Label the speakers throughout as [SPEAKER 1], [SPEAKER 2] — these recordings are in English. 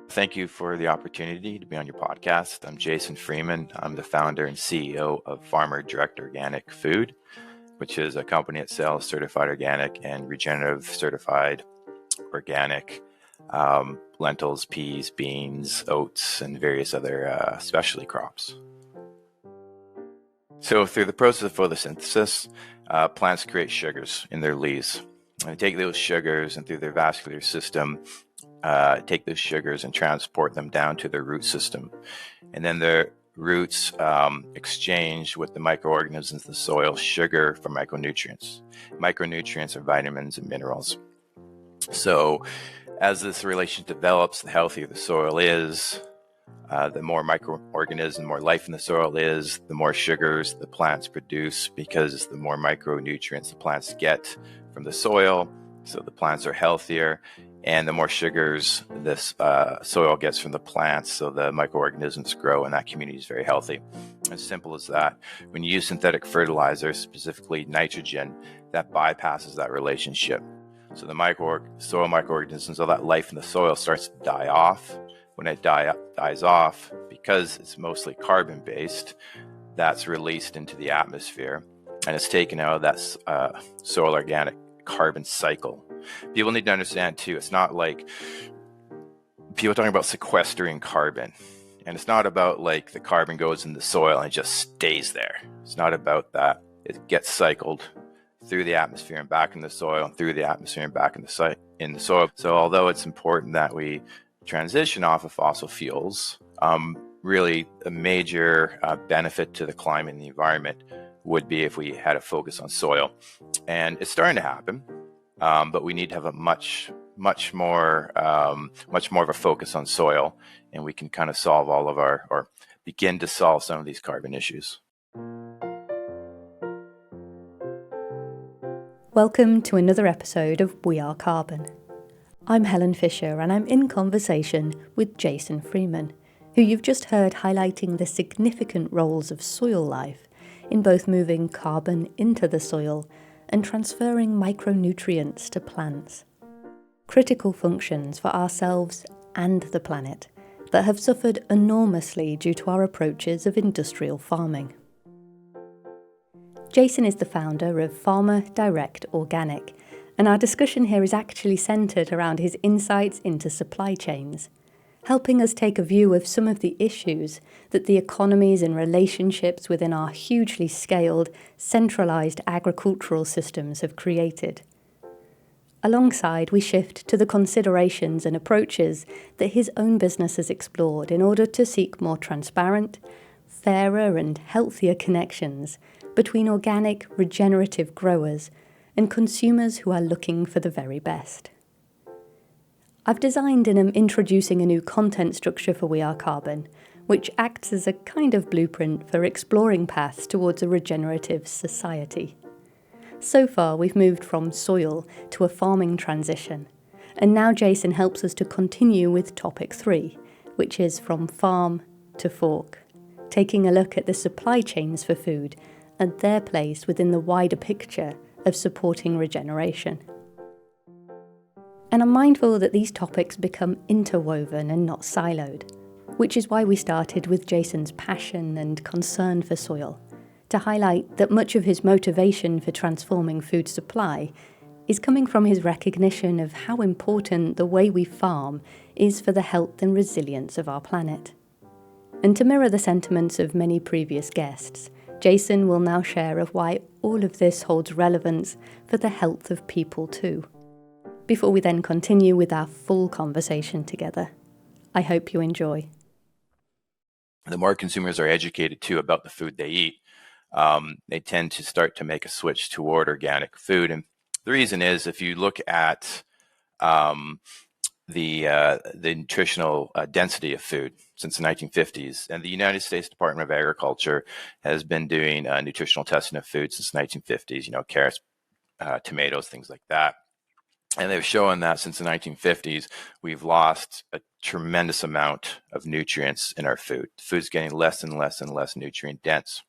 [SPEAKER 1] Thank you for the opportunity to be on your podcast. I'm Jason Freeman. I'm the founder and CEO of Farmer Direct Organic Food, which is a company that sells certified organic and regenerative certified organic lentils, peas, beans, oats, and various other specialty crops. So through the process of photosynthesis, plants create sugars in their leaves. And they take those sugars and through their vascular system, take those sugars and transport them down to their root system. And then the roots exchange with the microorganisms in the soil sugar for micronutrients. Micronutrients are vitamins and minerals. So as this relationship develops, the healthier the soil is, the more microorganism, more life in the soil is, the more sugars the plants produce, because the more micronutrients the plants get from the soil, so the plants are healthier, and the more sugars this soil gets from the plants, so the microorganisms grow, and that community is very healthy. As simple as that. When you use synthetic fertilizers, specifically nitrogen, that bypasses that relationship. So the soil microorganisms, all that life in the soil starts to die off. When it dies off, because it's mostly carbon-based, that's released into the atmosphere, and it's taken out of that soil organic carbon cycle. People need to understand too, it's not like people talking about sequestering carbon, and it's not about like the carbon goes in the soil and it just stays there. It's not about that. It gets cycled through the atmosphere and back in the soil, and through the atmosphere and back in the soil. So although it's important that we transition off of fossil fuels, really a major benefit to the climate and the environment would be if we had a focus on soil. And it's starting to happen, but we need to have a much more of a focus on soil, and we can kind of solve or begin to solve some of these carbon issues.
[SPEAKER 2] Welcome to another episode of We Are Carbon. I'm Helen Fisher, and I'm in conversation with Jason Freeman, who you've just heard highlighting the significant roles of soil life in both moving carbon into the soil and transferring micronutrients to plants. Critical functions for ourselves and the planet that have suffered enormously due to our approaches of industrial farming. Jason is the founder of Farmer Direct Organic, and our discussion here is actually centred around his insights into supply chains, helping us take a view of some of the issues that the economies and relationships within our hugely scaled, centralised agricultural systems have created. Alongside, we shift to the considerations and approaches that his own business has explored in order to seek more transparent, fairer and healthier connections between organic, regenerative growers and consumers who are looking for the very best. I've designed and am introducing a new content structure for We Are Carbon, which acts as a kind of blueprint for exploring paths towards a regenerative society. So far, we've moved from soil to a farming transition, and now Jason helps us to continue with topic 3, which is from farm to fork, taking a look at the supply chains for food and their place within the wider picture of supporting regeneration. And I'm mindful that these topics become interwoven and not siloed, which is why we started with Jason's passion and concern for soil, to highlight that much of his motivation for transforming food supply is coming from his recognition of how important the way we farm is for the health and resilience of our planet. And to mirror the sentiments of many previous guests, Jason will now share of why all of this holds relevance for the health of people too. Before we then continue with our full conversation together, I hope you enjoy.
[SPEAKER 1] The more consumers are educated too about the food they eat, they tend to start to make a switch toward organic food. And the reason is, if you look at the nutritional density of food since the 1950s, and the United States Department of Agriculture has been doing nutritional testing of food since the 1950s, carrots, tomatoes, things like that. And they've shown that since the 1950s, we've lost a tremendous amount of nutrients in our food. Food's getting less and less and less nutrient dense.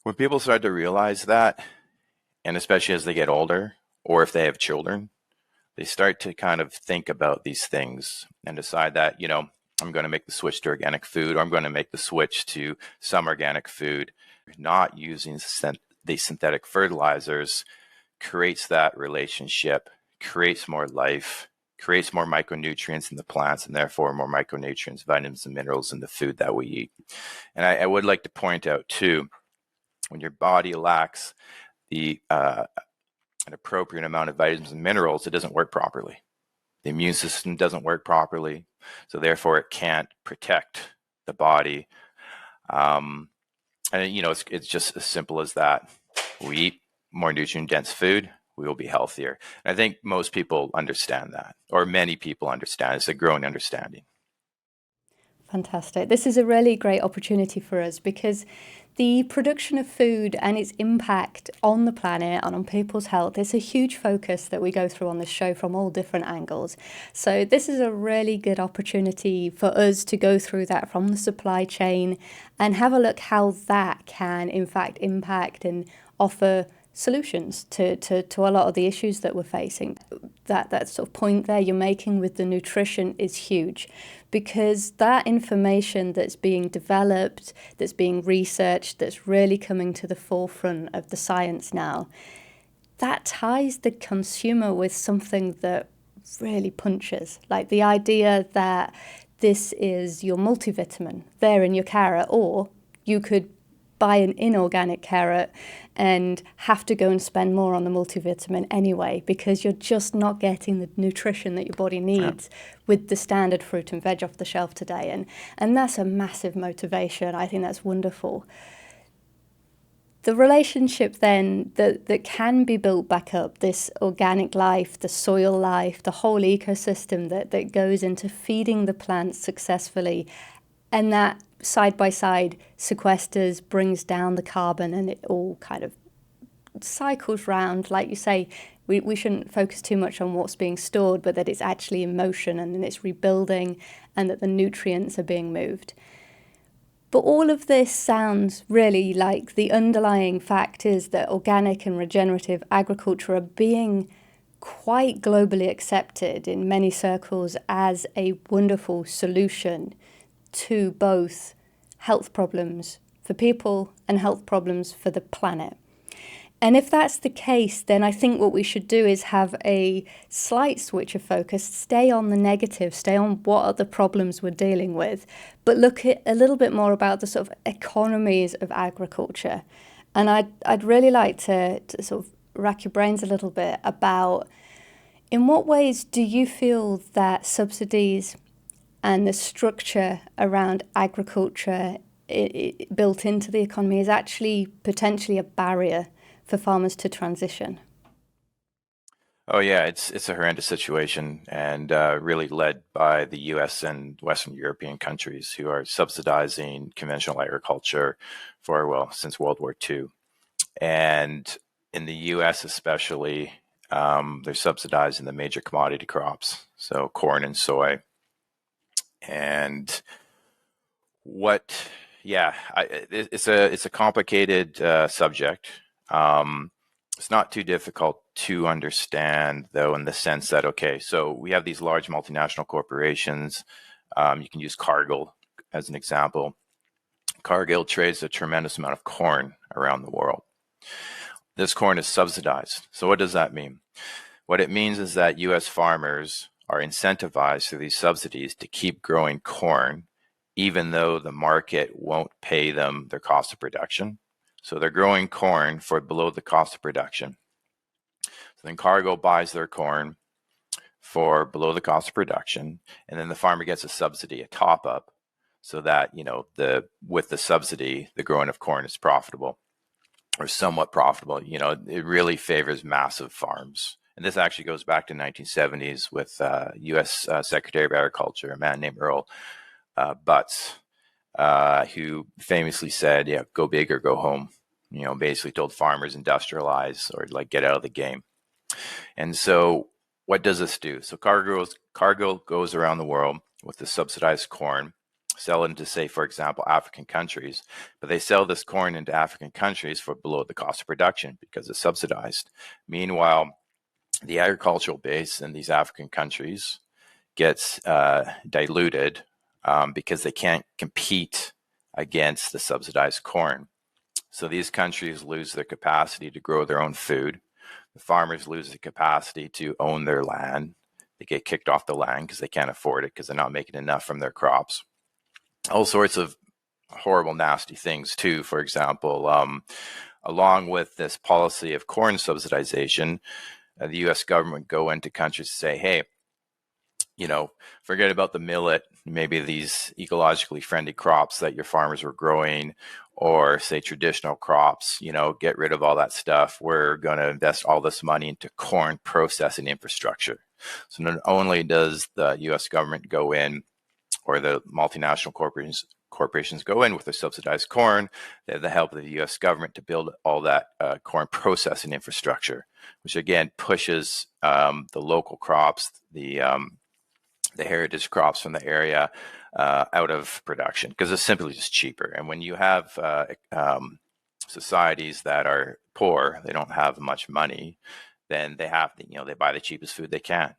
[SPEAKER 1] When people start to realize that, and especially as they get older, or if they have children, they start to kind of think about these things and decide that, I'm going to make the switch to organic food, or I'm going to make the switch to some organic food. Not using the synthetic fertilizers creates that relationship, creates more life, creates more micronutrients in the plants, and therefore more micronutrients, vitamins, and minerals in the food that we eat. And I would like to point out too, when your body lacks an appropriate amount of vitamins and minerals, it doesn't work properly. The immune system doesn't work properly, so therefore it can't protect the body. And it's just as simple as that. We eat more nutrient-dense food, we will be healthier. And I think most people understand that, or many people understand. It's a growing understanding.
[SPEAKER 2] Fantastic. This is a really great opportunity for us because the production of food and its impact on the planet and on people's health is a huge focus that we go through on this show from all different angles. So this is a really good opportunity for us to go through that from the supply chain and have a look how that can in fact impact and offer solutions to a lot of the issues that we're facing. That sort of point there you're making with the nutrition is huge, because that information that's being developed, that's being researched, that's really coming to the forefront of the science now, that ties the consumer with something that really punches. Like the idea that this is your multivitamin there in your carrot, or you could buy an inorganic carrot and have to go and spend more on the multivitamin anyway, because you're just not getting the nutrition that your body needs with the standard fruit and veg off the shelf today. And that's a massive motivation. I think that's wonderful. The relationship then that can be built back up, this organic life, the soil life, the whole ecosystem that goes into feeding the plants successfully, and that side by side sequesters, brings down the carbon, and it all kind of cycles round. Like you say, we shouldn't focus too much on what's being stored, but that it's actually in motion and then it's rebuilding and that the nutrients are being moved. But all of this sounds really like the underlying fact is that organic and regenerative agriculture are being quite globally accepted in many circles as a wonderful solution to both health problems for people and health problems for the planet. And if that's the case, then I think what we should do is have a slight switch of focus, stay on the negative, stay on what are the problems we're dealing with, but look at a little bit more about the sort of economies of agriculture. And I'd really like to sort of rack your brains a little bit about in what ways do you feel that subsidies and the structure around agriculture built into the economy is actually potentially a barrier for farmers to transition?
[SPEAKER 1] Oh yeah, it's a horrendous situation, and really led by the U.S. and Western European countries who are subsidizing conventional agriculture since World War II, and in the U.S. especially, they're subsidizing the major commodity crops, so corn and soy. And it's a complicated subject. It's not too difficult to understand, though, in the sense that, okay, so we have these large multinational corporations. You can use Cargill as an example. Cargill trades a tremendous amount of corn around the world. This corn is subsidized. So what does that mean? What it means is that U.S. farmers are incentivized through these subsidies to keep growing corn, even though the market won't pay them their cost of production. So they're growing corn for below the cost of production. So then Cargill buys their corn for below the cost of production, and then the farmer gets a subsidy, a top up, so that with the subsidy, the growing of corn is profitable or somewhat profitable. It really favors massive farms. And this actually goes back to 1970s with U.S. Secretary of Agriculture, a man named Earl Butz, who famously said, "Yeah, go big or go home." Basically told farmers industrialize or get out of the game. And so, what does this do? So Cargill goes around the world with the subsidized corn, sell it into, say, for example, African countries, but they sell this corn into African countries for below the cost of production because it's subsidized. Meanwhile, the agricultural base in these African countries gets diluted because they can't compete against the subsidized corn. So these countries lose their capacity to grow their own food. The farmers lose the capacity to own their land. They get kicked off the land because they can't afford it because they're not making enough from their crops. All sorts of horrible, nasty things too. For example, along with this policy of corn subsidization, the U.S. government go into countries to say, hey, forget about the millet, maybe these ecologically friendly crops that your farmers were growing, or say traditional crops, get rid of all that stuff. We're going to invest all this money into corn processing infrastructure. So not only does the U.S. government go in, or the multinational corporations go in with their subsidized corn, they have the help of the U.S. government to build all that corn processing infrastructure, which again pushes the local crops, the heritage crops from the area out of production because it's simply just cheaper. And when you have societies that are poor, they don't have much money, then they have to, they buy the cheapest food they can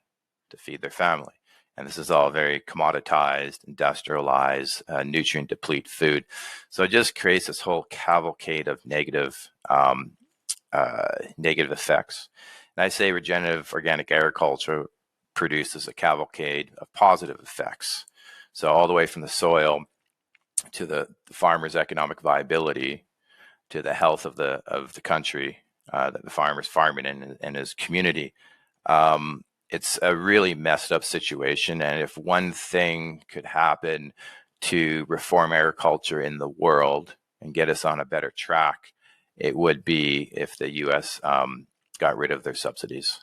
[SPEAKER 1] to feed their family. And this is all very commoditized, industrialized, nutrient deplete food. So it just creates this whole cavalcade of negative effects. And I say regenerative organic agriculture produces a cavalcade of positive effects. So all the way from the soil to the farmer's economic viability to the health of the country that the farmer's farming in and his community. It's a really messed up situation. And if one thing could happen to reform agriculture in the world and get us on a better track, it would be if the U.S. Got rid of their subsidies.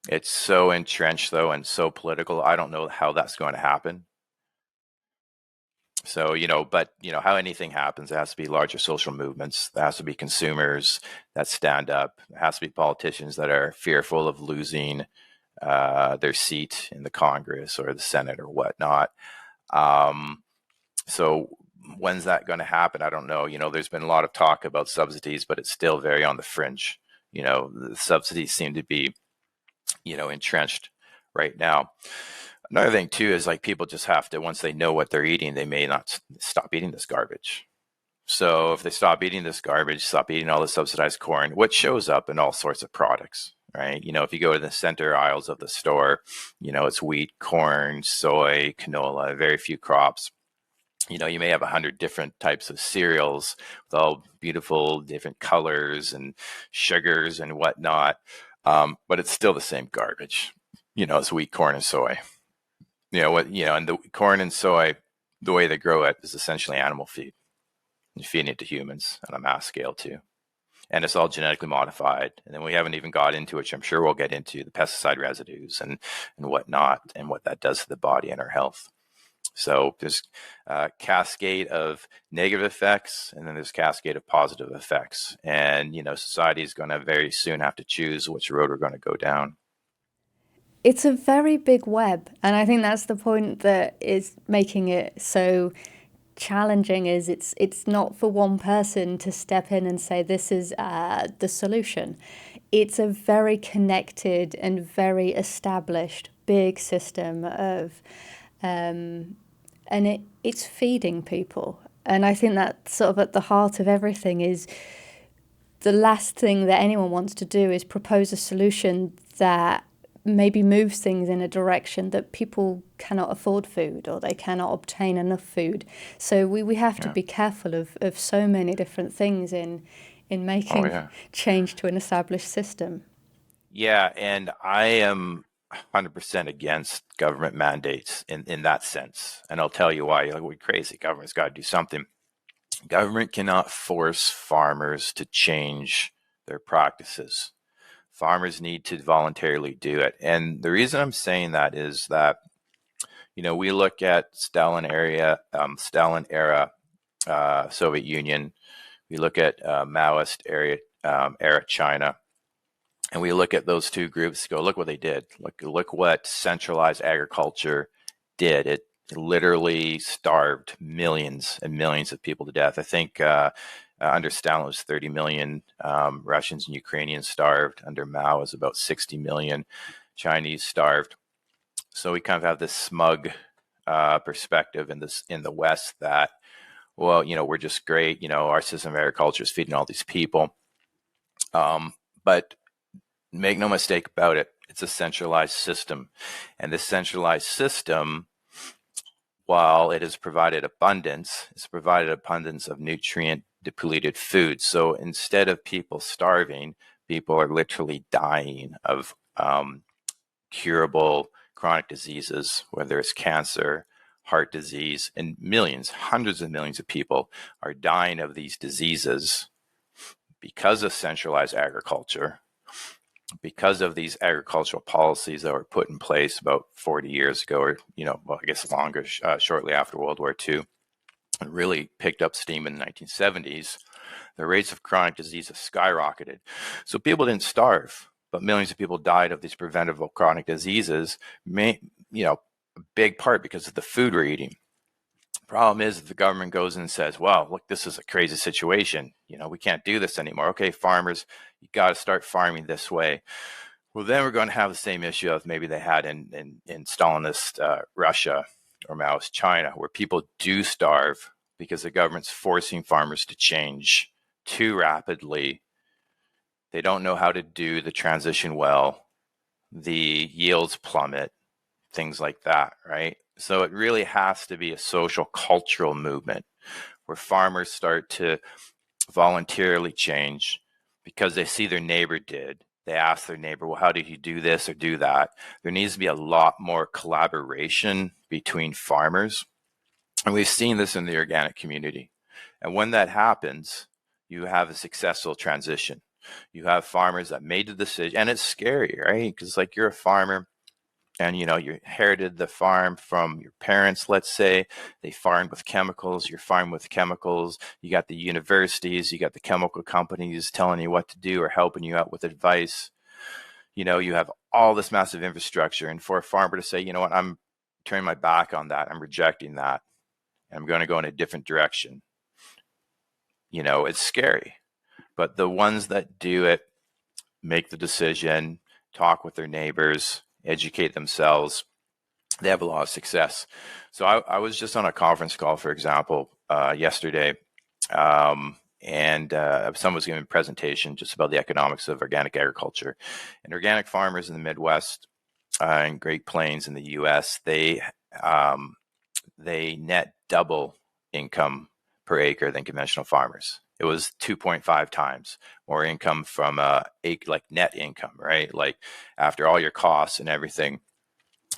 [SPEAKER 1] It's so entrenched, though, and so political. I don't know how that's going to happen. So, but, how anything happens, it has to be larger social movements. There has to be consumers that stand up. There has to be politicians that are fearful of losing their seat in the Congress or the Senate or whatnot. So when's that going to happen? I don't know. There's been a lot of talk about subsidies, but it's still very on the fringe. The subsidies seem to be, entrenched right now. Another thing too is like people just have to, once they know what they're eating, they may not stop eating this garbage. So if they stop eating this garbage, stop eating all the subsidized corn, which shows up in all sorts of products, right? If you go to the center aisles of the store, it's wheat, corn, soy, canola, very few crops. You may have 100 different types of cereals with all beautiful different colors and sugars and whatnot. But it's still the same garbage. It's wheat, corn, and soy. And the corn and soy, the way they grow it is essentially animal feed. You're feeding it to humans on a mass scale too. And it's all genetically modified. And then we haven't even got into, which I'm sure we'll get into, the pesticide residues and whatnot, and what that does to the body and our health. So there's a cascade of negative effects, and then there's a cascade of positive effects. And, society is going to very soon have to choose which road we're going to go down.
[SPEAKER 2] It's a very big web, and I think that's the point that is making it so challenging. Is it's not for one person to step in and say this is the solution. It's a very connected and very established big system of, and it's feeding people. And I think that sort of at the heart of everything is the last thing that anyone wants to do is propose a solution that maybe moves things in a direction that people cannot afford food or they cannot obtain enough food. So we have to be careful of so many different things in making change to an established system.
[SPEAKER 1] Yeah, and I am 100% against government mandates in that sense. And I'll tell you why. You're like, we're crazy. Government's got to do something. Government cannot force farmers to change their practices. Farmers need to voluntarily do it. And the reason I'm saying that is that, we look at Stalin era Soviet Union, we look at Maoist era China, and we look at those two groups, go, look what they did. Look what centralized agriculture did. It literally starved millions and millions of people to death. I think Under Stalin, it was 30 million. Russians and Ukrainians starved. Under Mao, it was about 60 million. Chinese starved. So we kind of have this smug perspective in the West that, well, we're just great. Our system of agriculture is feeding all these people. But make no mistake about it, it's a centralized system. And this centralized system, while it has provided abundance, it's provided abundance of nutrient depleted food. So instead of people starving, people are literally dying of curable chronic diseases, whether it's cancer, heart disease, and millions, hundreds of millions of people are dying of these diseases because of centralized agriculture, because of these agricultural policies that were put in place about 40 years ago, or, well, I guess longer, shortly after World War II, and really picked up steam in the 1970s. The rates of chronic disease have skyrocketed. So people didn't starve, but millions of people died of these preventable chronic diseases, a big part because of the food we're eating. Problem is, if the government goes in and says, well, look, this is a crazy situation. We can't do this anymore. Okay, farmers, you got to start farming this way. Well, then we're going to have the same issue as maybe they had in Stalinist Russia or Maoist China, where people do starve because the government's forcing farmers to change too rapidly. They don't know how to do the transition well. The yields plummet, things like that, right? So it really has to be a social cultural movement where farmers start to voluntarily change because they see their neighbor did. They ask their neighbor, well, how did you do this or do that? There needs to be a lot more collaboration between farmers. And we've seen this in the organic community. And when that happens, you have a successful transition. You have farmers that made the decision, and it's scary, right? Because like you're a farmer, and you inherited the farm from your parents. Let's say they farmed with chemicals. You're farming with chemicals. You got the universities, you got the chemical companies telling you what to do or helping you out with advice. You have all this massive infrastructure, and for a farmer to say, you know what, I'm turning my back on that, I'm rejecting that, and I'm going to go in a different direction, it's scary. But the ones that do it, make the decision, talk with their neighbors, educate themselves, they have a lot of success. So I was just on a conference call, for example, yesterday, and someone was giving a presentation just about the economics of organic agriculture. And organic farmers in the Midwest and Great Plains in the U.S., they net double income per acre than conventional farmers. It was 2.5 times more income from like net income, right? Like after all your costs and everything,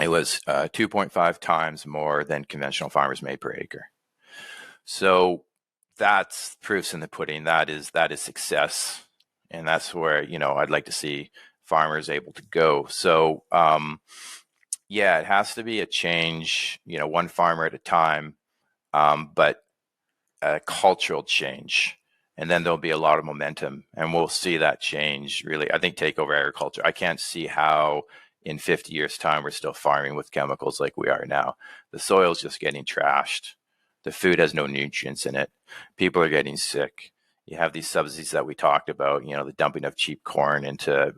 [SPEAKER 1] it was 2.5 times more than conventional farmers made per acre. So that's proofs in the pudding. That is success, and that's where I'd like to see farmers able to go. So yeah, it has to be a change, one farmer at a time, but a cultural change. And then there'll be a lot of momentum, and we'll see that change really, I think, take over agriculture. I can't see how in 50 years' time we're still farming with chemicals like we are now. The soil's just getting trashed. The food has no nutrients in it. People are getting sick. You have these subsidies that we talked about, the dumping of cheap corn into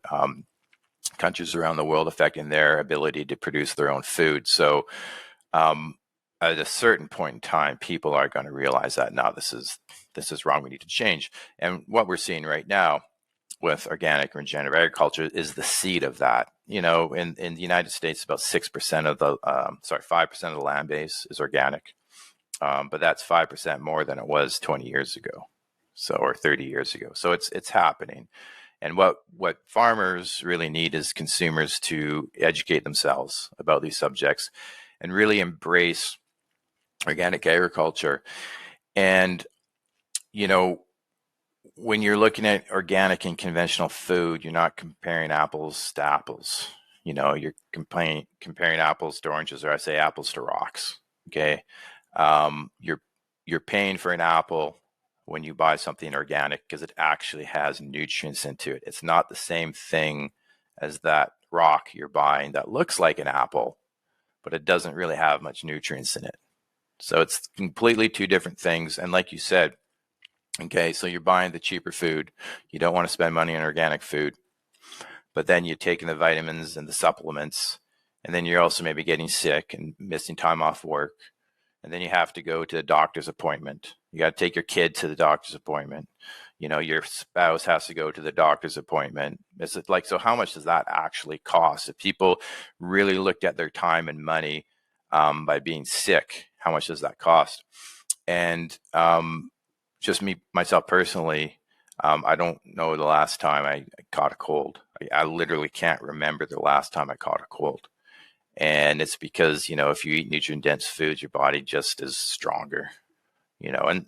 [SPEAKER 1] countries around the world, affecting their ability to produce their own food. So at a certain point in time, people are going to realize that, no, this is wrong. We need to change. And what we're seeing right now with organic and regenerative agriculture is the seed of that. In the United States, about 6% of 5% of the land base is organic. But that's 5% more than it was 20 years ago. Or 30 years ago. So it's happening. And what farmers really need is consumers to educate themselves about these subjects and really embrace organic agriculture. And, when you're looking at organic and conventional food, you're not comparing apples to apples. You're comparing apples to oranges, or I say apples to rocks. Okay. You're paying for an apple when you buy something organic because it actually has nutrients into it. It's not the same thing as that rock you're buying that looks like an apple, but it doesn't really have much nutrients in it. So it's completely two different things. And like you said, Okay, so you're buying the cheaper food. You don't want to spend money on organic food, but then you're taking the vitamins and the supplements, and then you're also maybe getting sick and missing time off work. And then you have to go to the doctor's appointment. You got to take your kid to the doctor's appointment. Your spouse has to go to the doctor's appointment. It's like, so how much does that actually cost? If people really looked at their time and money by being sick, how much does that cost? And just me, myself personally, I don't know the last time I caught a cold. I literally can't remember the last time I caught a cold. And it's because, if you eat nutrient dense foods, your body just is stronger, and,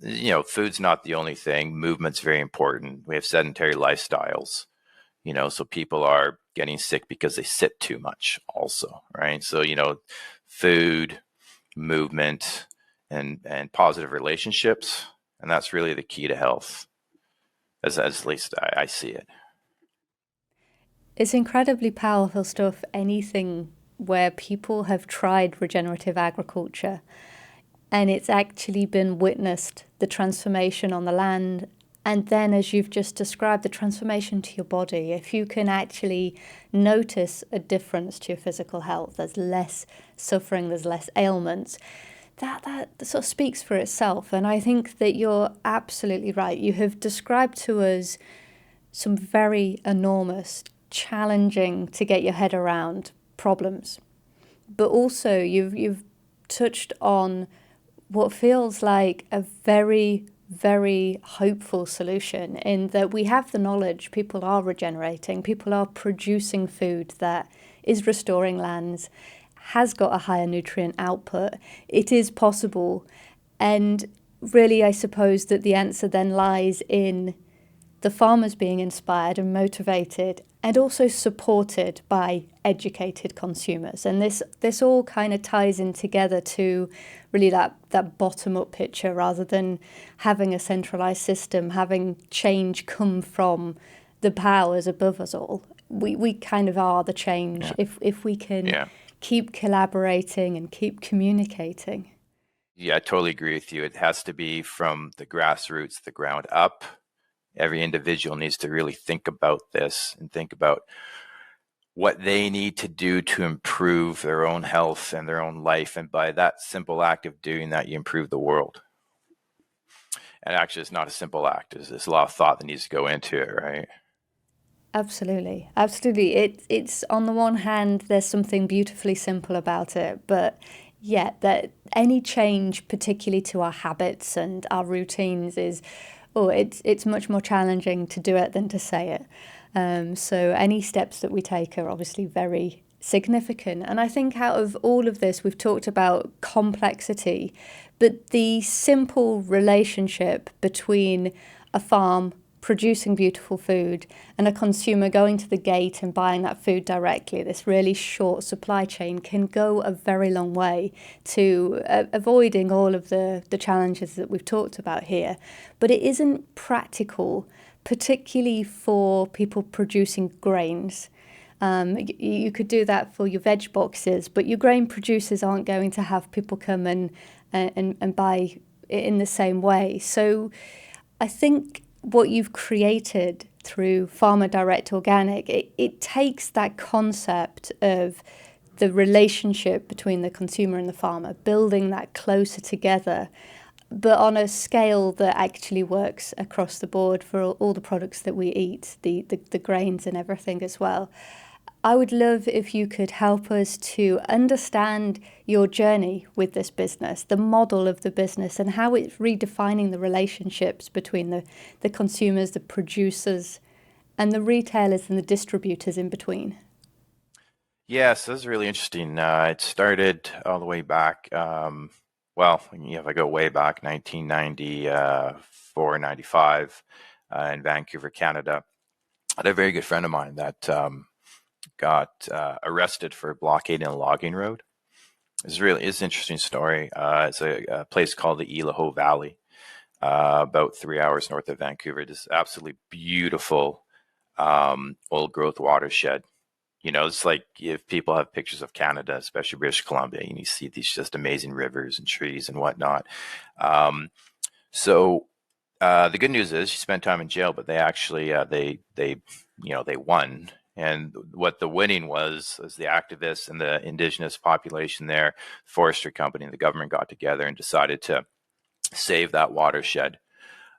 [SPEAKER 1] food's not the only thing. Movement's very important. We have sedentary lifestyles, so people are getting sick because they sit too much also, right? So, food, movement, and positive relationships. And that's really the key to health, as at least I see it.
[SPEAKER 2] It's incredibly powerful stuff, anything where people have tried regenerative agriculture and it's actually been witnessed, the transformation on the land. And then, as you've just described, the transformation to your body. If you can actually notice a difference to your physical health, there's less suffering, there's less ailments. That sort of speaks for itself. And I think that you're absolutely right. You have described to us some very enormous, challenging to get your head around problems. But also you've touched on what feels like a very, very hopeful solution, in that we have the knowledge, people are regenerating, people are producing food that is restoring lands, has got a higher nutrient output. It is possible. And really, I suppose that the answer then lies in the farmers being inspired and motivated and also supported by educated consumers. And this all kind of ties in together to really that bottom-up picture, rather than having a centralized system, having change come from the powers above us all. We kind of are the change, if we can keep collaborating and keep communicating.
[SPEAKER 1] Yeah, I totally agree with you. It has to be from the grassroots, the ground up. Every individual needs to really think about this and think about what they need to do to improve their own health and their own life. And by that simple act of doing that, you improve the world. And actually, it's not a simple act. There's a lot of thought that needs to go into it, right?
[SPEAKER 2] Absolutely, absolutely. It's on the one hand, there's something beautifully simple about it, but yeah, that any change, particularly to our habits and our routines, it's much more challenging to do it than to say it. So any steps that we take are obviously very significant. And I think out of all of this, we've talked about complexity, but the simple relationship between a farm producing beautiful food and a consumer going to the gate and buying that food directly, this really short supply chain, can go a very long way to avoiding all of the challenges that we've talked about here. But it isn't practical, particularly for people producing grains. You could do that for your veg boxes, but your grain producers aren't going to have people come and buy it in the same way. So I think what you've created through Farmer Direct Organic, it takes that concept of the relationship between the consumer and the farmer, building that closer together, but on a scale that actually works across the board for all the products that we eat, the grains and everything as well. I would love if you could help us to understand your journey with this business, the model of the business, and how it's redefining the relationships between the consumers, the producers, and the retailers and the distributors in between.
[SPEAKER 1] Yes, this is really interesting. It started all the way back, if I go way back, 1994, 95, in Vancouver, Canada. I had a very good friend of mine that got arrested for blockading a logging road. It's an interesting story. It's a place called the Ilaho Valley, about 3 hours north of Vancouver. This absolutely beautiful old growth watershed. It's like if people have pictures of Canada, especially British Columbia, and you see these just amazing rivers and trees and whatnot. So The good news is she spent time in jail, but they actually they won. And what the winning was the activists and the indigenous population there, forestry company, and the government got together and decided to save that watershed.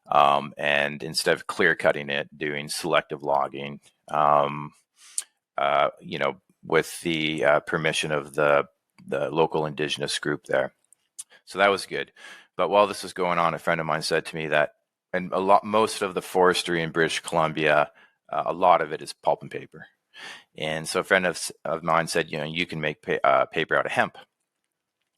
[SPEAKER 1] And instead of clear cutting it, doing selective logging, um, with the permission of the local indigenous group there. So that was good. But while this was going on, a friend of mine said to me that, and most of the forestry in British Columbia, a lot of it is pulp and paper. And so a friend of mine said, you can make paper out of hemp.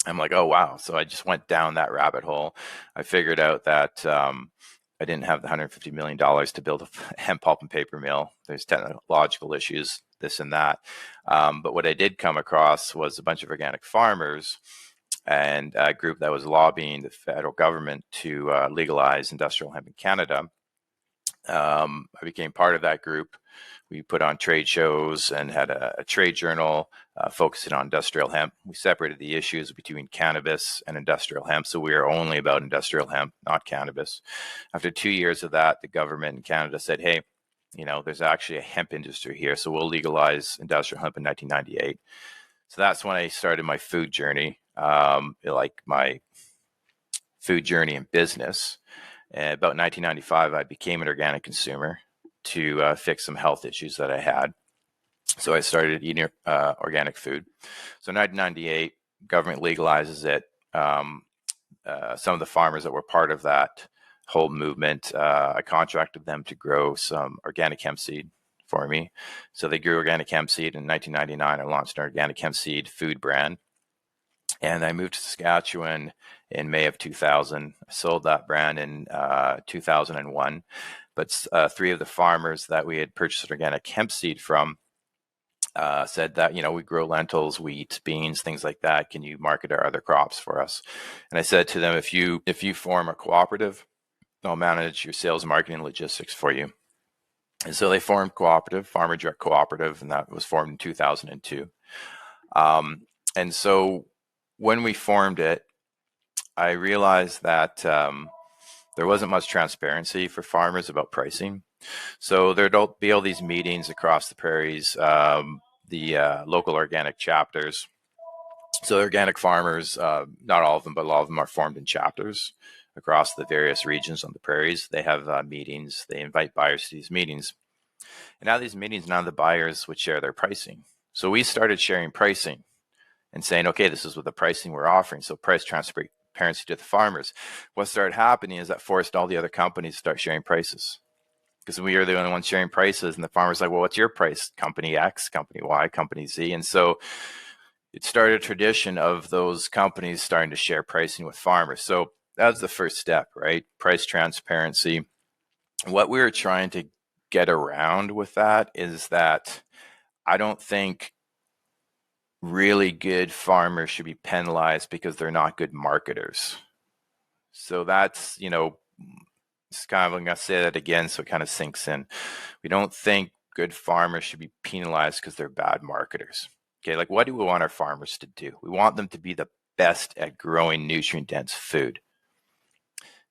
[SPEAKER 1] I'm like, oh, wow. So I just went down that rabbit hole. I figured out that I didn't have the $150 million to build a hemp pulp and paper mill. There's technological issues, this and that. But what I did come across was a bunch of organic farmers and a group that was lobbying the federal government to legalize industrial hemp in Canada. I became part of that group. We put on trade shows and had a trade journal focusing on industrial hemp. We separated the issues between cannabis and industrial hemp, so we are only about industrial hemp, not cannabis. After 2 years of that, the government in Canada said, hey, there's actually a hemp industry here, so we'll legalize industrial hemp in 1998. So that's when I started my food journey, like my food journey in business. About 1995, I became an organic consumer to fix some health issues that I had. So I started eating organic food. So in 1998, government legalizes it. Some of the farmers that were part of that whole movement, I contracted them to grow some organic hemp seed for me. So they grew organic hemp seed. In 1999, I launched an organic hemp seed food brand. And I moved to Saskatchewan in May of 2000. I sold that brand in 2001. But three of the farmers that we had purchased organic hemp seed from said that, we grow lentils, wheat, beans, things like that. Can you market our other crops for us? And I said to them, if you form a cooperative, I'll manage your sales, marketing, and logistics for you. And so they formed cooperative, Farmer Direct Cooperative, and that was formed in 2002. And so when we formed it, I realized that there wasn't much transparency for farmers about pricing. So there'd be all these meetings across the prairies, the local organic chapters. So organic farmers, not all of them, but a lot of them are formed in chapters across the various regions on the prairies. They have meetings. They invite buyers to these meetings. And out of these meetings, none of the buyers would share their pricing. So we started sharing pricing and saying, okay, this is what the pricing we're offering. So price transparency to the farmers. What started happening is that forced all the other companies to start sharing prices, because we are the only ones sharing prices. And the farmer's like, well, what's your price? Company X, company Y, company Z. And so it started a tradition of those companies starting to share pricing with farmers. So that was the first step, right? Price transparency. What we were trying to get around with that is that I don't think really good farmers should be penalized because they're not good marketers. So that's, it's kind of, I'm going to say that again so it kind of sinks in. We don't think good farmers should be penalized because they're bad marketers. Okay, like what do we want our farmers to do? We want them to be the best at growing nutrient-dense food.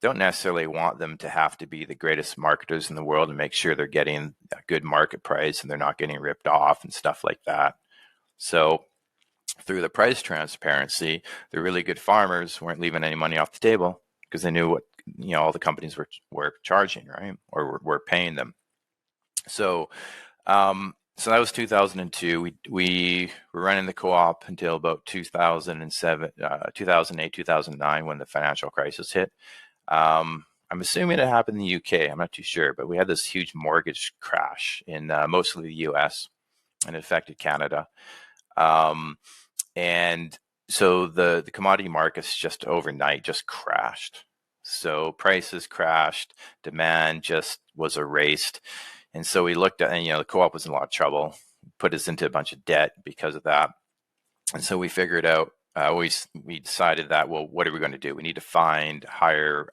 [SPEAKER 1] Don't necessarily want them to have to be the greatest marketers in the world and make sure they're getting a good market price and they're not getting ripped off and stuff like that. So through the price transparency, the really good farmers weren't leaving any money off the table because they knew what all the companies were charging, right, or were paying them. So so that was 2002. We were running the co-op until about 2007, 2008, 2009 when the financial crisis hit. I'm assuming it happened in the UK. I'm not too sure, but we had this huge mortgage crash in mostly the US, and it affected Canada. And so the commodity markets just overnight just crashed. So prices crashed, demand just was erased. And so we looked at, and the co-op was in a lot of trouble, put us into a bunch of debt because of that. And so we figured out, we decided that, well, what are we going to do? We need to find higher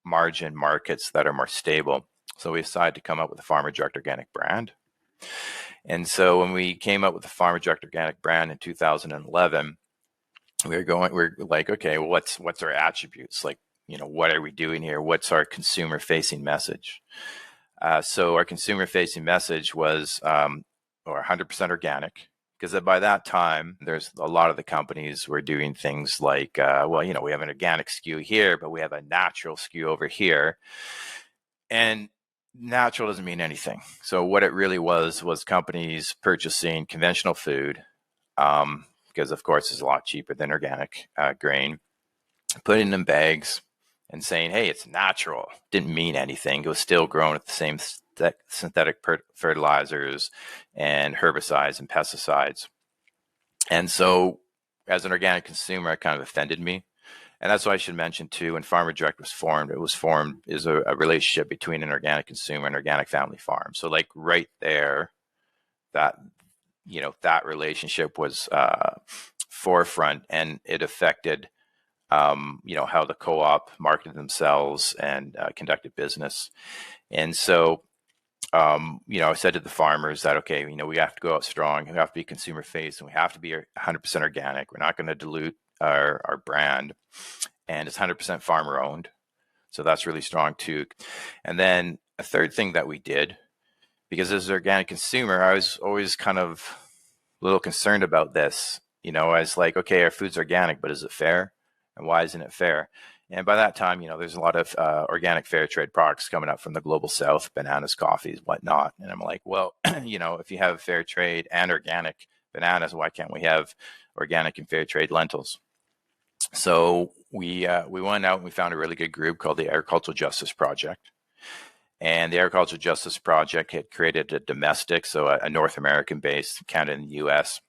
[SPEAKER 1] margin markets that are more stable. So we decided to come up with a Farmer Direct Organic brand. And so when we came up with the Farmer Direct Organic brand in 2011, we're like, okay, well, what's our attributes? Like, what are we doing here? What's our consumer facing message? So our consumer facing message was, or 100% organic, because by that time, there's a lot of the companies were doing things like, we have an organic SKU here, but we have a natural SKU over here. And natural doesn't mean anything. So what it really was companies purchasing conventional food, because of course it's a lot cheaper than organic grain, putting it in bags and saying, hey, it's natural. Didn't mean anything. It was still grown with the same synthetic fertilizers and herbicides and pesticides. And so as an organic consumer, it kind of offended me. And that's why I should mention too, when Farmer Direct was formed, it was formed as a relationship between an organic consumer and organic family farm. So like right there, that relationship was forefront, and it affected how the co-op marketed themselves and conducted business. And so I said to the farmers that, okay, we have to go out strong, we have to be consumer facing, we have to be 100% organic. We're not going to dilute our brand, and it's 100% farmer owned. So that's really strong too. And then a third thing that we did, because as an organic consumer, I was always kind of a little concerned about this. I was like, okay, our food's organic, but is it fair? And why isn't it fair? And by that time, there's a lot of organic fair trade products coming up from the global south, bananas, coffees, whatnot. And I'm like, well, if you have fair trade and organic bananas, why can't we have organic and fair trade lentils? So we went out and we found a really good group called the Agricultural Justice Project. And the Agricultural Justice Project had created a domestic, so a North American-based, Canada and the U.S.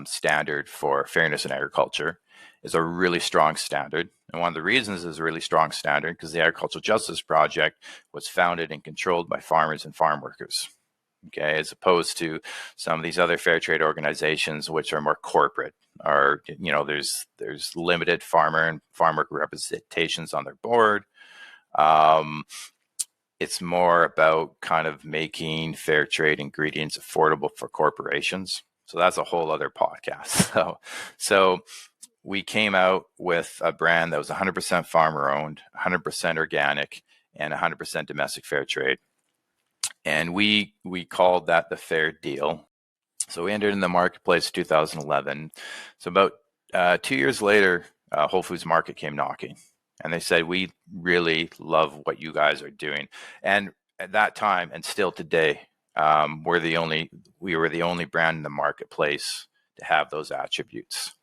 [SPEAKER 1] Standard for fairness in agriculture. Is a really strong standard. And one of the reasons is a really strong standard because the Agricultural Justice Project was founded and controlled by farmers and farm workers. Okay, as opposed to some of these other fair trade organizations, which are more corporate, or there's limited farmer and farm worker representations on their board. It's more about kind of making fair trade ingredients affordable for corporations. So that's a whole other podcast. So we came out with a brand that was 100% farmer owned, 100% organic, and 100% domestic fair trade. And we called that the Fair Deal. So we entered in the marketplace in 2011. So about 2 years later, Whole Foods Market came knocking. And they said, we really love what you guys are doing. And at that time, and still today, we were the only brand in the marketplace to have those attributes.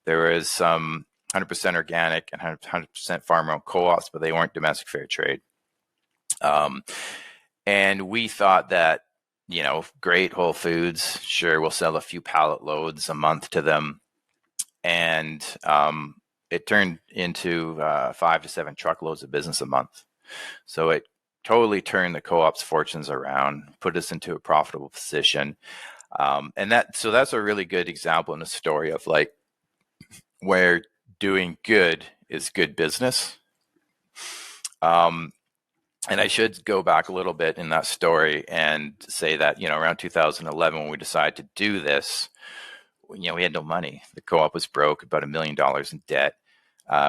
[SPEAKER 1] There was some 100% organic and 100% farmer-owned co-ops, but they weren't domestic fair trade. And we thought that, great, Whole Foods, sure, we'll sell a few pallet loads a month to them. And it turned into 5 to 7 truckloads of business a month. So it totally turned the co-op's fortunes around, put us into a profitable position. And that's a really good example in a story of like, where doing good is good business. And I should go back a little bit in that story and say that, around 2011, when we decided to do this, we had no money. The co-op was broke, about $1 million in debt.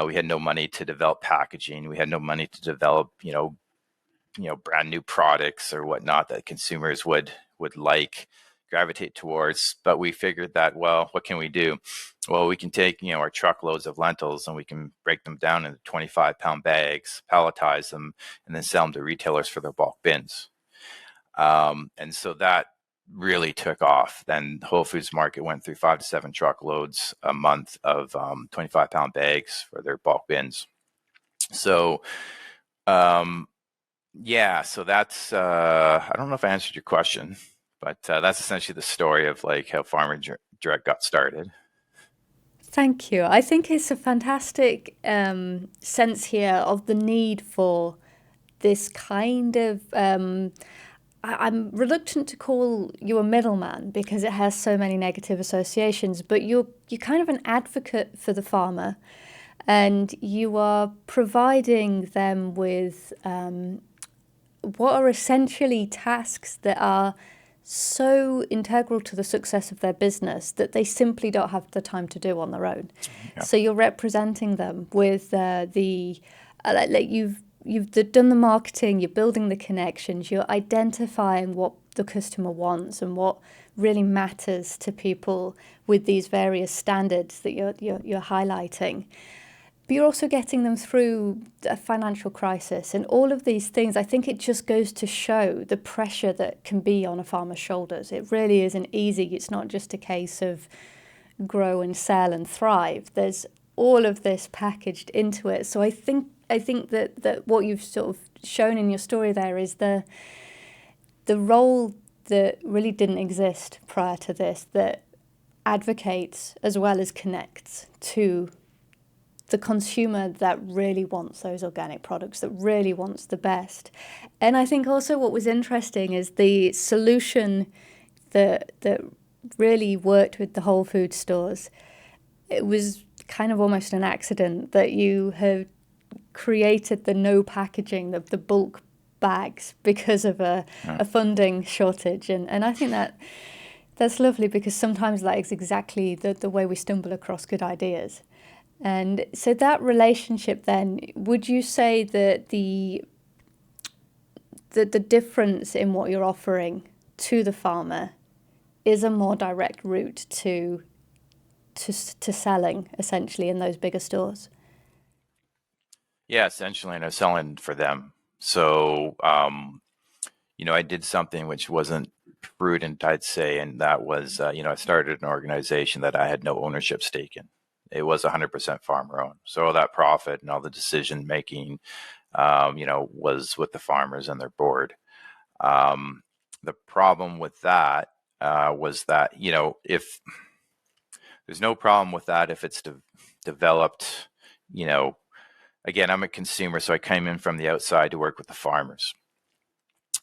[SPEAKER 1] We had no money to develop packaging. We had no money to develop, brand new products or whatnot that consumers would gravitate towards. But we figured that, well, what can we do? Well, we can take, our truckloads of lentils and we can break them down into 25-pound bags, palletize them, and then sell them to retailers for their bulk bins. And so that really took off. Then Whole Foods Market went through 5 to 7 truckloads a month of 25-pound bags for their bulk bins. So, so that's, I don't know if I answered your question, but that's essentially the story of like how Farmer Direct got started.
[SPEAKER 2] Thank you. I think it's a fantastic sense here of the need for this kind of... I'm reluctant to call you a middleman because it has so many negative associations, but you're kind of an advocate for the farmer, and you are providing them with what are essentially tasks that are so integral to the success of their business that they simply don't have the time to do on their own. Yeah. So you're representing them with the like you've done the marketing, you're building the connections, you're identifying what the customer wants and what really matters to people with these various standards that you're highlighting. But you're also getting them through a financial crisis and all of these things. I think it just goes to show the pressure that can be on a farmer's shoulders. It really isn't easy. It's not just a case of grow and sell and thrive. There's all of this packaged into it. So I think that what you've sort of shown in your story there is the role that really didn't exist prior to this, that advocates as well as connects to the consumer that really wants those organic products, that really wants the best. And I think also what was interesting is the solution that really worked with the whole food stores. It was kind of almost an accident that you have created the no packaging, the bulk bags, because of a funding shortage. And I think that's lovely, because sometimes that is exactly the way we stumble across good ideas. And so that relationship then, would you say that the difference in what you're offering to the farmer is a more direct route to selling, essentially, in those bigger stores?
[SPEAKER 1] Yeah, essentially, and I was selling for them. So, I did something which wasn't prudent, I'd say, and that was, I started an organization that I had no ownership stake in. It was 100% farmer owned. So all that profit and all the decision making, was with the farmers and their board. The problem with that was that, if there's no problem with that, if it's developed, again, I'm a consumer, so I came in from the outside to work with the farmers.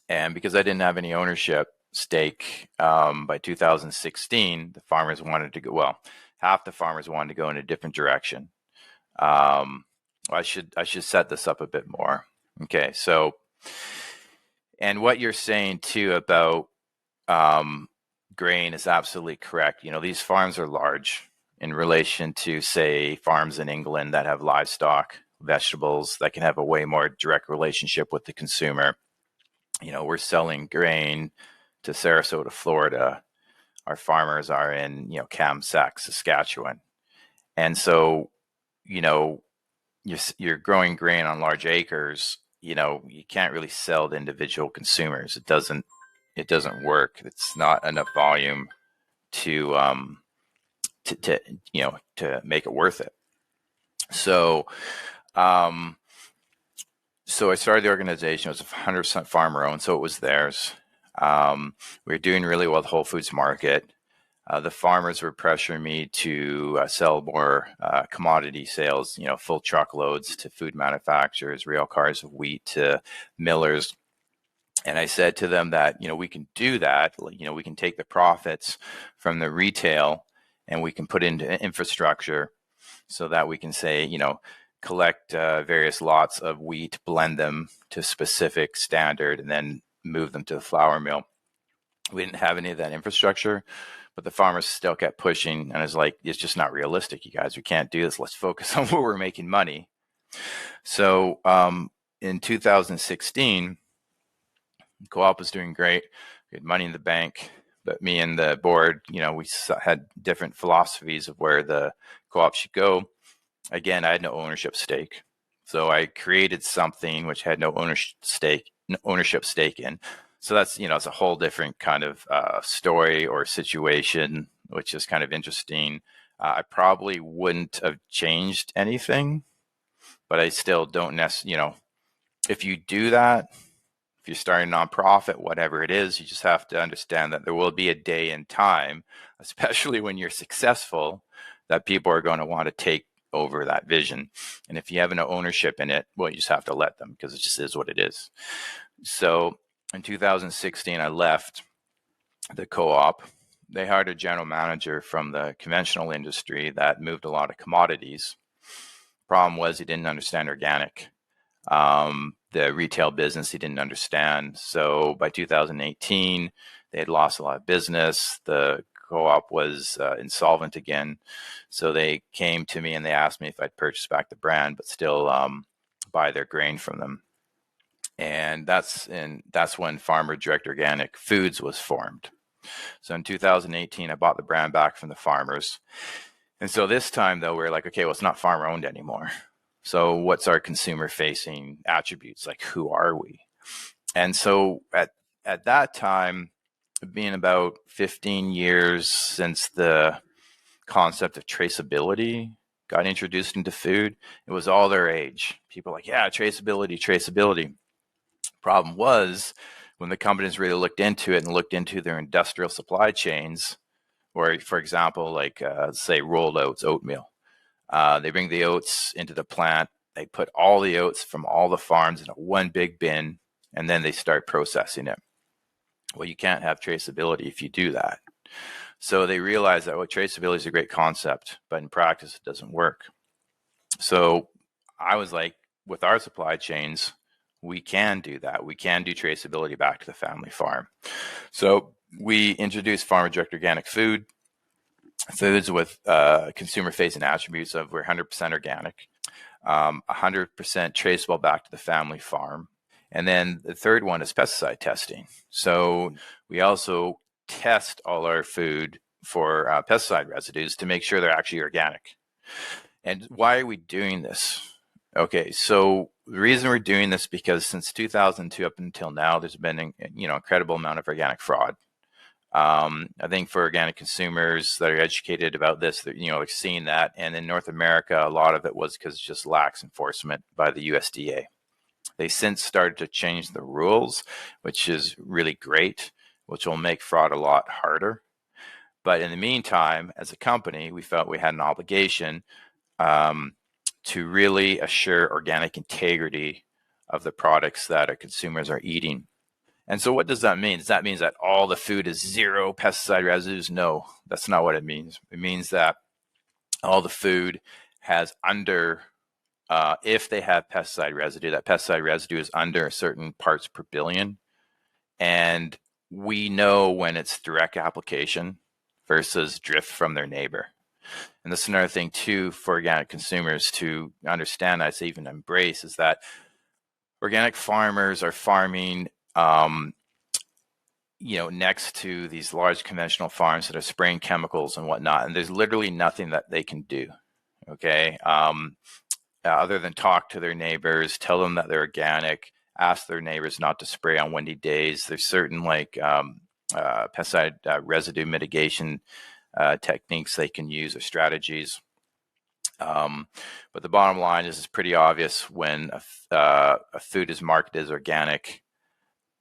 [SPEAKER 1] And because I didn't have any ownership stake, by 2016, the farmers wanted to go, well, half the farmers wanted to go in a different direction. I should set this up a bit more. Okay, so, and what you're saying too about grain is absolutely correct. These farms are large in relation to, say, farms in England that have livestock, vegetables, that can have a way more direct relationship with the consumer. We're selling grain to Sarasota, Florida. Our farmers are in, Kamsack, Saskatchewan. And so, you're growing grain on large acres. You can't really sell to individual consumers. It doesn't work. It's not enough volume to to make it worth it. So, so I started the organization. It was 100% farmer owned, so it was theirs. We were doing really well with Whole Foods Market. The farmers were pressuring me to sell more commodity sales, full truckloads to food manufacturers, rail cars of wheat to millers. And I said to them that, we can do that. We can take the profits from the retail and we can put into infrastructure so that we can say, collect various lots of wheat, blend them to specific standard, and then move them to the flour mill. We didn't have any of that infrastructure, but the farmers still kept pushing. And I was like, it's just not realistic, you guys. We can't do this. Let's focus on where we're making money. So in 2016, co-op was doing great. We had money in the bank, but me and the board, we had different philosophies of where the co-op should go. Again, I had no ownership stake. So I created something which had no ownership stake in. So that's, it's a whole different kind of story or situation, which is kind of interesting. I probably wouldn't have changed anything, but I still don't necessarily, if you do that, if you're starting a nonprofit, whatever it is, you just have to understand that there will be a day and time, especially when you're successful, that people are going to want to take over that vision. And if you have no ownership in it, well, you just have to let them, because it just is what it is. So in 2016, I left the co-op. They hired a general manager from the conventional industry that moved a lot of commodities. Problem was, he didn't understand organic. The retail business he didn't understand. So by 2018, they had lost a lot of business. The co-op was insolvent again. So they came to me and they asked me if I'd purchase back the brand, but still buy their grain from them. And that's when Farmer Direct Organic Foods was formed. So in 2018, I bought the brand back from the farmers. And so this time, though, we're like, okay, well, it's not farmer owned anymore. So what's our consumer facing attributes? Like, who are we? And so at that time, being about 15 years since the concept of traceability got introduced into food, it was all their age. People were like, yeah, traceability. Problem was, when the companies really looked into it and looked into their industrial supply chains, or for example, like say rolled oats, oatmeal, they bring the oats into the plant, they put all the oats from all the farms in one big bin, and then they start processing it. Well, you can't have traceability if you do that. So they realized that traceability is a great concept, but in practice, it doesn't work. So I was like, with our supply chains, we can do that. We can do traceability back to the family farm. So we introduced Farmer Direct Organic Foods with consumer-facing attributes of we're 100% organic, 100% traceable back to the family farm. And then the third one is pesticide testing. So we also test all our food for pesticide residues to make sure they're actually organic. And why are we doing this? Okay, so the reason we're doing this because since 2002 up until now, there's been an incredible amount of organic fraud. I think for organic consumers that are educated about this, they're seeing that. And in North America, a lot of it was because just lax enforcement by the USDA. They since started to change the rules, which is really great, which will make fraud a lot harder. But in the meantime, as a company, we felt we had an obligation to really assure organic integrity of the products that our consumers are eating. And so what does that mean? Does that mean that all the food is zero pesticide residues? No, that's not what it means. It means that all the food has under, if they have pesticide residue, that pesticide residue is under a certain parts per billion. And we know when it's direct application versus drift from their neighbor. And this is another thing too for organic consumers to understand, I'd say even embrace, is that organic farmers are farming next to these large conventional farms that are spraying chemicals and whatnot, and there's literally nothing that they can do, okay, other than talk to their neighbors, tell them that they're organic, ask their neighbors not to spray on windy days. There's certain pesticide residue mitigation techniques they can use or strategies. But the bottom line is it's pretty obvious when a food is marketed as organic,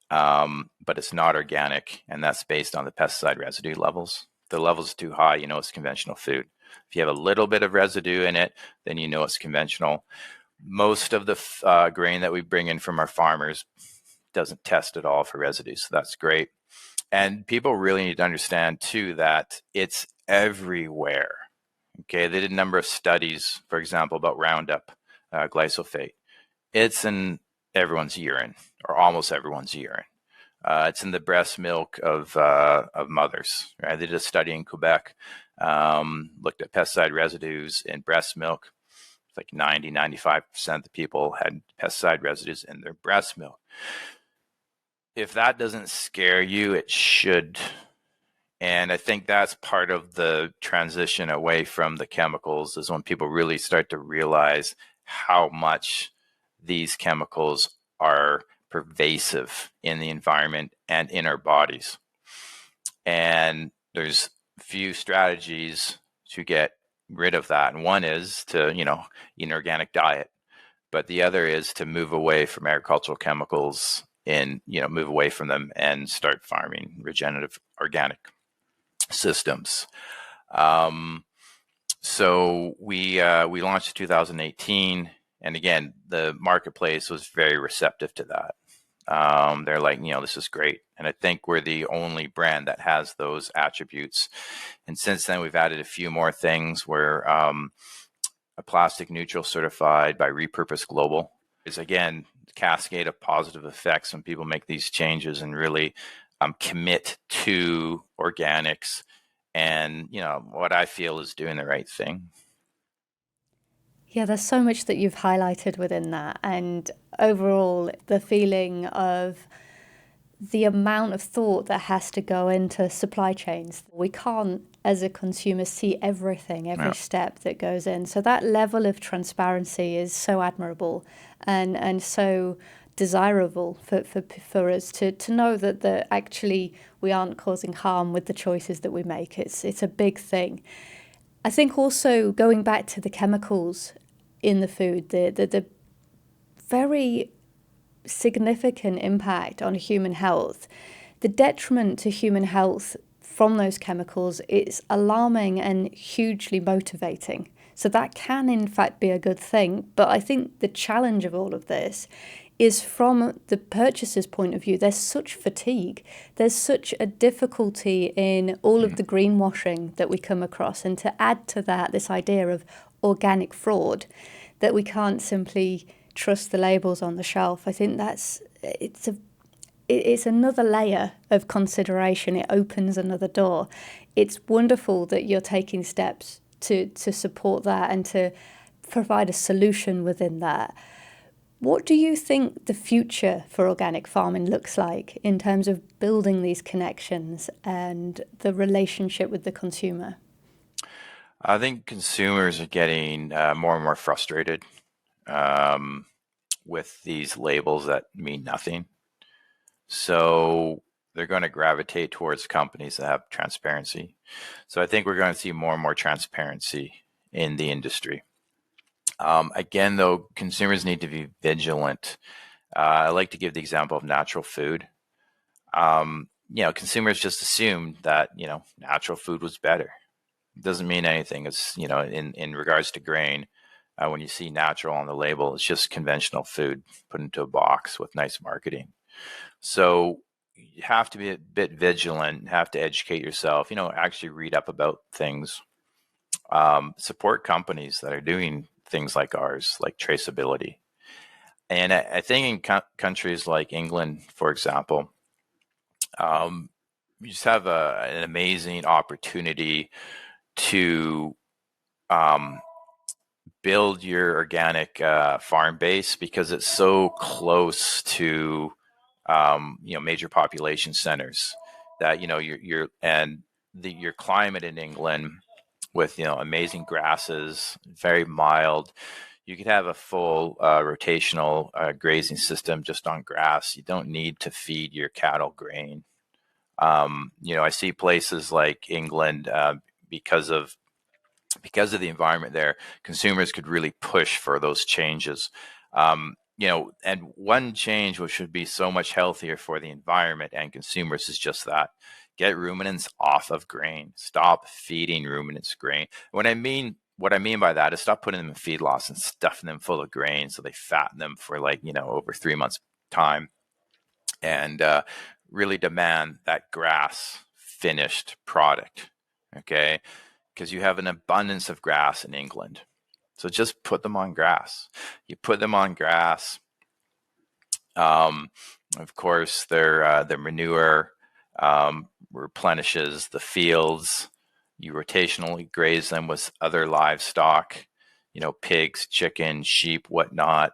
[SPEAKER 1] but it's not organic, and that's based on the pesticide residue levels. If the level's too high, it's conventional food. If you have a little bit of residue in it, then it's conventional. Most of the grain that we bring in from our farmers doesn't test at all for residue, so that's great. And people really need to understand too that it's everywhere. Okay, they did a number of studies, for example, about Roundup, glyphosate. It's in everyone's urine, or almost everyone's urine. It's in the breast milk of mothers. Right? They did a study in Quebec, looked at pesticide residues in breast milk. It's like 95% of the people had pesticide residues in their breast milk. If that doesn't scare you, it should. And I think that's part of the transition away from the chemicals, is when people really start to realize how much these chemicals are pervasive in the environment and in our bodies. And there's few strategies to get rid of that. And one is to, eat an organic diet. But the other is to move away from agricultural chemicals and, move away from them and start farming regenerative organic systems. So we launched in 2018, and again, the marketplace was very receptive to that. They're like, this is great, and I think we're the only brand that has those attributes. And since then, we've added a few more things. We're a plastic neutral certified by Repurpose Global. Is again cascade of positive effects when people make these changes and really commit to organics, and what I feel is doing the right thing.
[SPEAKER 2] Yeah, there's so much that you've highlighted within that. And overall, the feeling of the amount of thought that has to go into supply chains. We can't, as a consumer, see everything, every
[SPEAKER 1] Yeah.
[SPEAKER 2] step that goes in. So that level of transparency is so admirable and so desirable for us to know that actually we aren't causing harm with the choices that we make. It's a big thing. I think also going back to the chemicals in the food, the very significant impact on human health. The detriment to human health from those chemicals is alarming and hugely motivating. So that can in fact be a good thing. But I think the challenge of all of this is from the purchaser's point of view, there's such fatigue. There's such a difficulty in all of the greenwashing that we come across. And to add to that, this idea of organic fraud, that we can't simply trust the labels on the shelf. I think it's another layer of consideration. It opens another door. It's wonderful that you're taking steps to support that and to provide a solution within that. What do you think the future for organic farming looks like in terms of building these connections and the relationship with the consumer?
[SPEAKER 1] I think consumers are getting more and more frustrated um, with these labels that mean nothing. So they're going to gravitate towards companies that have transparency. So I think we're going to see more and more transparency in the industry. Again, though, consumers need to be vigilant. I like to give the example of natural food. Consumers just assumed that, natural food was better. It doesn't mean anything. It's, in regards to grain, when you see natural on the label, it's just conventional food put into a box with nice marketing. So you have to be a bit vigilant, have to educate yourself, actually read up about things, support companies that are doing things like ours, like Traceability. And I think in countries like England, for example, you just have an amazing opportunity to um, build your organic farm base because it's so close to major population centers that your climate in England with amazing grasses, very mild. You could have a full rotational grazing system just on grass. You don't need to feed your cattle grain. I see places like England because of the environment there, consumers could really push for those changes. And one change which would be so much healthier for the environment and consumers is just that. Get ruminants off of grain. Stop feeding ruminants grain. What I mean by that is stop putting them in feedlots and stuffing them full of grain so they fatten them for over 3 months time, and really demand that grass finished product. Okay, because you have an abundance of grass in England. So just put them on grass. You put them on grass. Of course, their manure replenishes the fields. You rotationally graze them with other livestock, pigs, chickens, sheep, whatnot.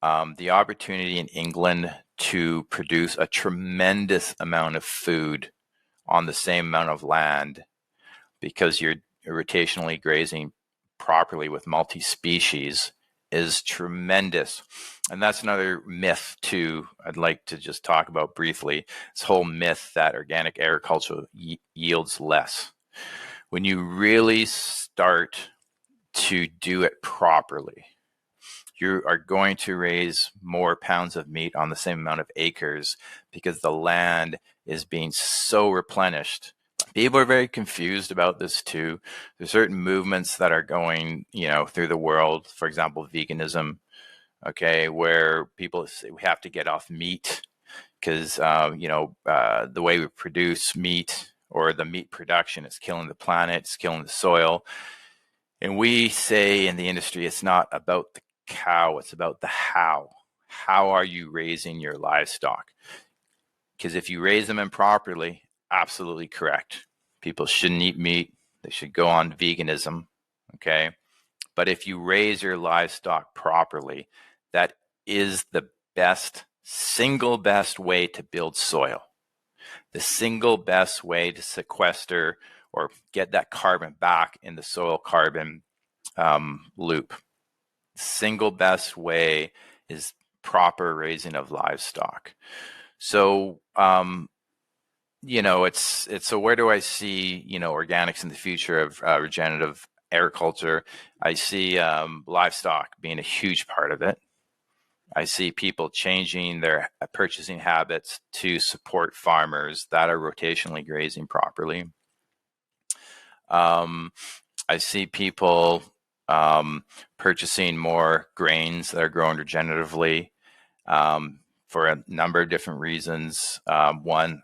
[SPEAKER 1] The opportunity in England to produce a tremendous amount of food on the same amount of land because you're rotationally grazing properly with multi-species is tremendous. And that's another myth too I'd like to just talk about briefly. This whole myth that organic agriculture yields less. When you really start to do it properly, you are going to raise more pounds of meat on the same amount of acres because the land is being so replenished. People are very confused about this too. There's certain movements that are going, through the world. For example, veganism, okay, where people say we have to get off meat because, the way we produce meat or the meat production is killing the planet, it's killing the soil. And we say in the industry, it's not about the cow, it's about the how. How are you raising your livestock? Because if you raise them improperly, absolutely correct. People shouldn't eat meat. They should go on veganism. Okay. But if you raise your livestock properly, that is the single best way to build soil. The single best way to sequester or get that carbon back in the soil carbon loop. Single best way is proper raising of livestock. So, so where do I see, organics in the future of regenerative agriculture? I see livestock being a huge part of it. I see people changing their purchasing habits to support farmers that are rotationally grazing properly. I see people purchasing more grains that are grown regeneratively for a number of different reasons. One,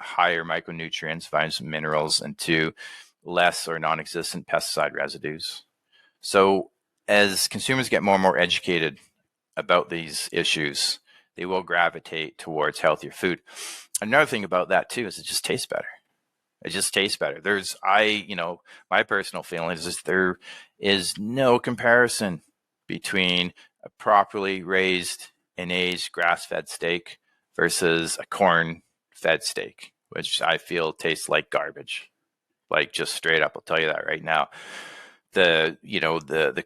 [SPEAKER 1] higher micronutrients, vitamins and minerals, and two, less or non-existent pesticide residues. So as consumers get more and more educated about these issues, they will gravitate towards healthier food. Another thing about that too is it just tastes better. It just tastes better. My personal feeling is there is no comparison between a properly raised and aged grass-fed steak versus a corn-fed steak, which I feel tastes like garbage. Like, just straight up, I'll tell you that right now. The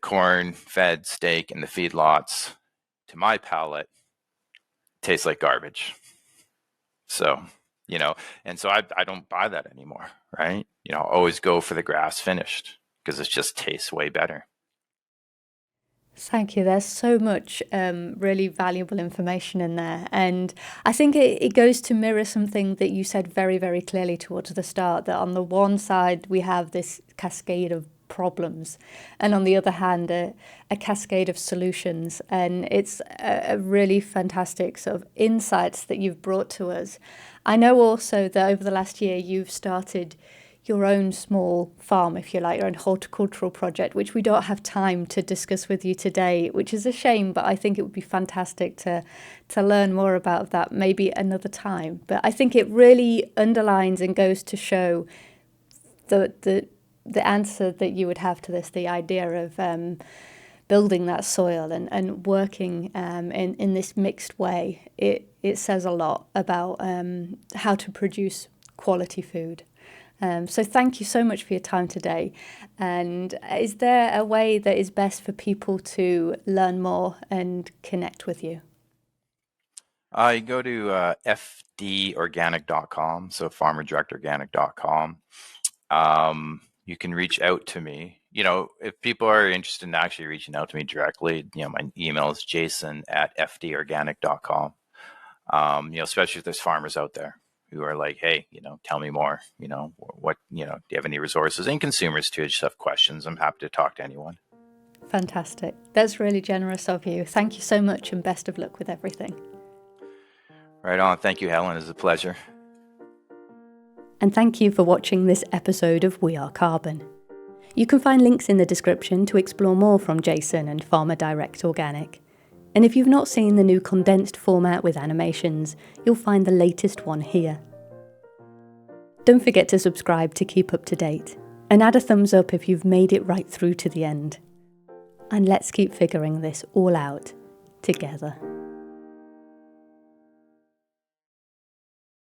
[SPEAKER 1] corn-fed steak in the feedlots, to my palate, tastes like garbage. So, and so I don't buy that anymore, right? Always go for the grass finished because it just tastes way better.
[SPEAKER 2] Thank you. There's so much really valuable information in there. And I think it goes to mirror something that you said very, very clearly towards the start, that on the one side, we have this cascade of problems, and on the other hand, a cascade of solutions. And it's a really fantastic sort of insights that you've brought to us. I know also that over the last year, you've started your own small farm, if you like, your own horticultural project, which we don't have time to discuss with you today, which is a shame, but I think it would be fantastic to learn more about that maybe another time. But I think it really underlines and goes to show the answer that you would have to this, the idea of building that soil and working in this mixed way. It says a lot about how to produce quality food. So thank you so much for your time today. And is there a way that is best for people to learn more and connect with you?
[SPEAKER 1] You go to fdorganic.com, so farmerdirectorganic.com. You can reach out to me. If people are interested in actually reaching out to me directly, my email is jason@fdorganic.com. Especially if there's farmers out there who are like, hey, tell me more, what, do you have any resources, and consumers too, just have questions. I'm happy to talk to anyone.
[SPEAKER 2] Fantastic. That's really generous of you. Thank you so much and best of luck with everything.
[SPEAKER 1] Right on. Thank you, Helen. It's a pleasure.
[SPEAKER 2] And thank you for watching this episode of We Are Carbon. You can find links in the description to explore more from Jason and Farmer Direct Organic. And if you've not seen the new condensed format with animations, you'll find the latest one here. Don't forget to subscribe to keep up to date, and add a thumbs up if you've made it right through to the end. And let's keep figuring this all out together.